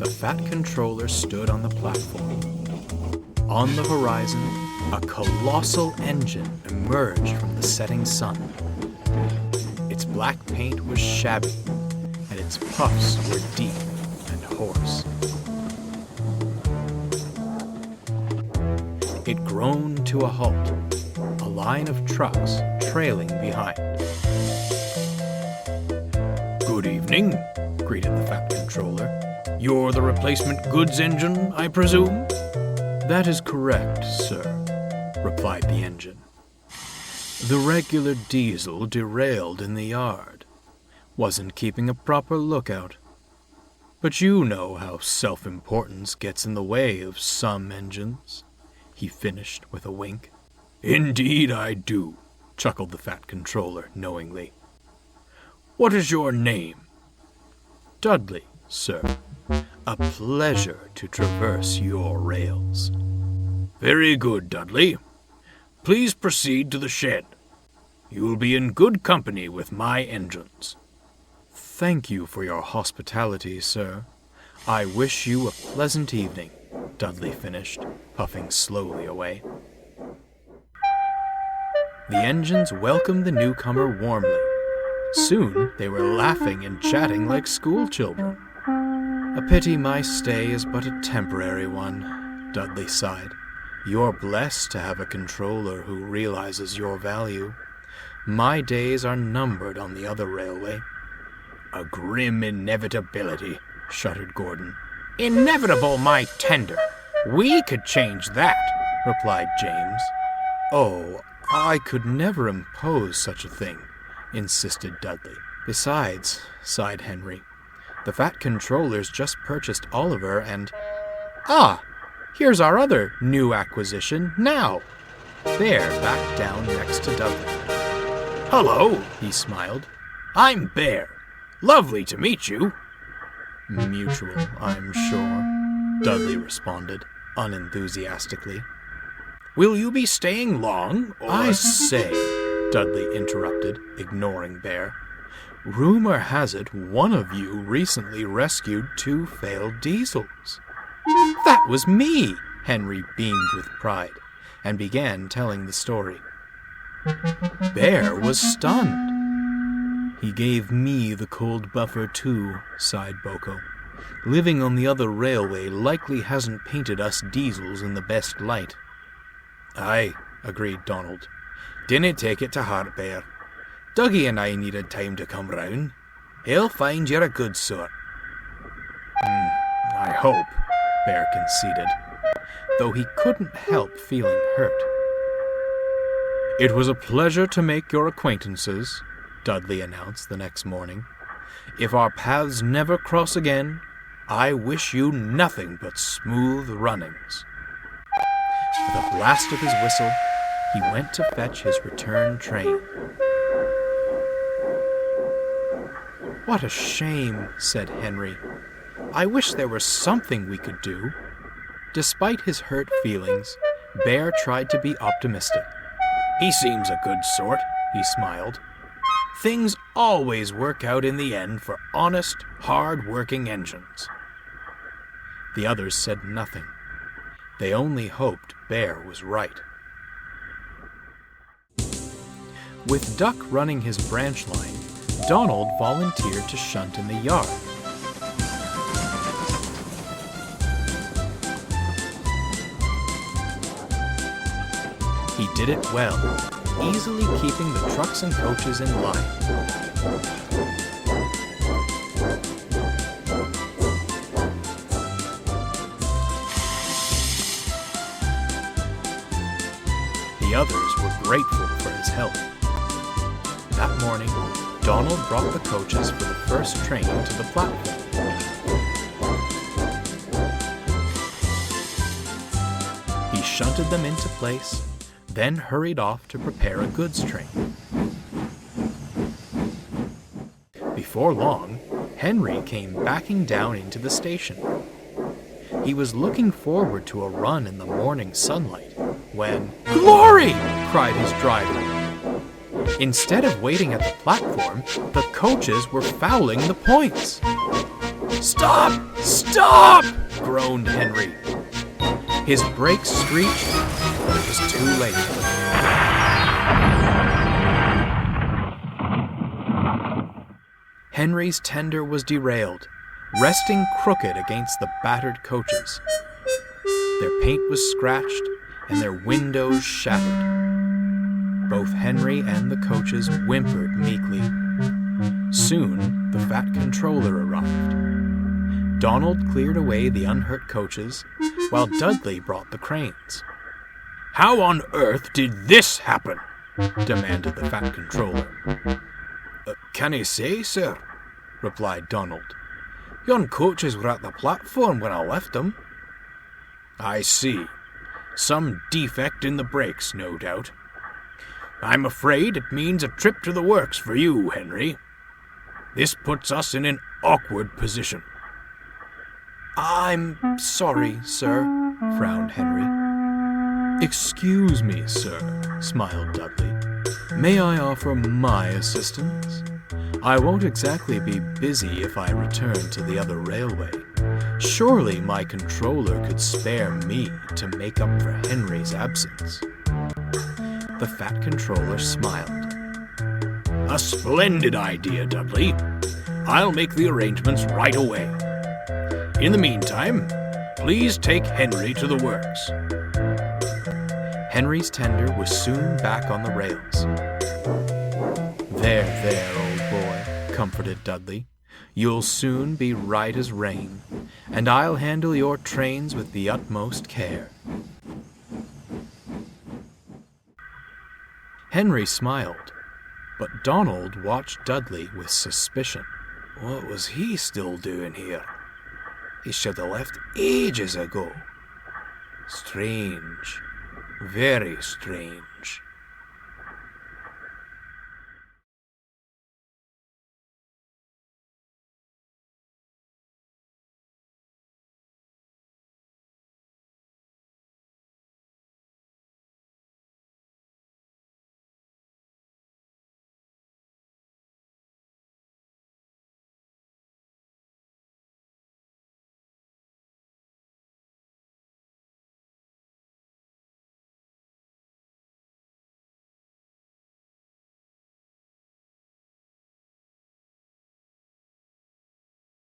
The Fat Controller stood on the platform. On the horizon, a colossal engine emerged from the setting sun. Its black paint was shabby, and its puffs were deep and hoarse. It groaned to a halt, a line of trucks trailing behind. "Good evening," greeted the Fat Controller. "You're the replacement goods engine, I presume?" "That is correct, sir," replied the engine. "The regular diesel derailed in the yard. Wasn't keeping a proper lookout. But you know how self-importance gets in the way of some engines," he finished with a wink. "Indeed I do," chuckled the Fat Controller knowingly. "What is your name?" "Dudley, sir. A pleasure to traverse your rails." "Very good, Dudley. Please proceed to the shed. You'll be in good company with my engines." "Thank you for your hospitality, sir. I wish you a pleasant evening," Dudley finished, puffing slowly away. The engines welcomed the newcomer warmly. Soon they were laughing and chatting like schoolchildren. "A pity my stay is but a temporary one," Dudley sighed. "You're blessed to have a controller who realizes your value. My days are numbered on the other railway." "A grim inevitability," shuddered Gordon. "Inevitable, my tender. We could change that," replied James. "Oh, I could never impose such a thing," insisted Dudley. "Besides," sighed Henry, "the Fat Controller's just purchased Oliver and—" "Ah, here's our other new acquisition now." Bear backed down next to Dudley. "Hello," he smiled. "I'm Bear. Lovely to meet you." "Mutual, I'm sure," Dudley responded, unenthusiastically. "Will you be staying long, or—" "I say," Dudley interrupted, ignoring Bear. "Rumor has it one of you recently rescued 2 failed diesels." "That was me," Henry beamed with pride, and began telling the story. Bear was stunned. "He gave me the cold buffer too," sighed Boko. "Living on the other railway likely hasn't painted us diesels in the best light." "Aye," agreed Donald. "Dinna take it to heart, Bear. Dougie and I needed time to come round. He'll find you're a good sort." "I hope," Bear conceded, though he couldn't help feeling hurt. "It was a pleasure to make your acquaintances," Dudley announced the next morning. "If our paths never cross again, I wish you nothing but smooth runnings." With a blast of his whistle, he went to fetch his return train. "What a shame," said Henry. "I wish there were something we could do." Despite his hurt feelings, Bear tried to be optimistic. "He seems a good sort," he smiled. "Things always work out in the end for honest, hard-working engines." The others said nothing. They only hoped Bear was right. With Duck running his branch line, Donald volunteered to shunt in the yard. He did it well, easily keeping the trucks and coaches in line. The others were grateful for his help. That morning, Donald brought the coaches for the first train to the platform. He shunted them into place, then hurried off to prepare a goods train. Before long, Henry came backing down into the station. He was looking forward to a run in the morning sunlight when, "Glory!" cried his driver. Instead of waiting at the platform, the coaches were fouling the points. Stop! Stop! Groaned Henry. His brakes screeched, but it was too late. Henry's tender was derailed, resting crooked against the battered coaches. Their paint was scratched and their windows shattered. Both Henry and the coaches whimpered meekly. Soon, the Fat Controller arrived. Donald cleared away the unhurt coaches, while Dudley brought the cranes. "How on earth did this happen?" demanded the Fat Controller. "Can I say, sir?" replied Donald. "Yon coaches were at the platform when I left them." "I see. Some defect in the brakes, no doubt. I'm afraid it means a trip to the works for you, Henry. This puts us in an awkward position." "I'm sorry, sir," frowned Henry. "Excuse me, sir," smiled Dudley. "May I offer my assistance? I won't exactly be busy if I return to the other railway. Surely my controller could spare me to make up for Henry's absence." The Fat Controller smiled. "A splendid idea, Dudley. I'll make the arrangements right away. In the meantime, please take Henry to the works." Henry's tender was soon back on the rails. There, old boy," comforted Dudley. "You'll soon be right as rain, and I'll handle your trains with the utmost care." Henry smiled, but Donald watched Dudley with suspicion. What was he still doing here? He should have left ages ago. Strange. Very strange.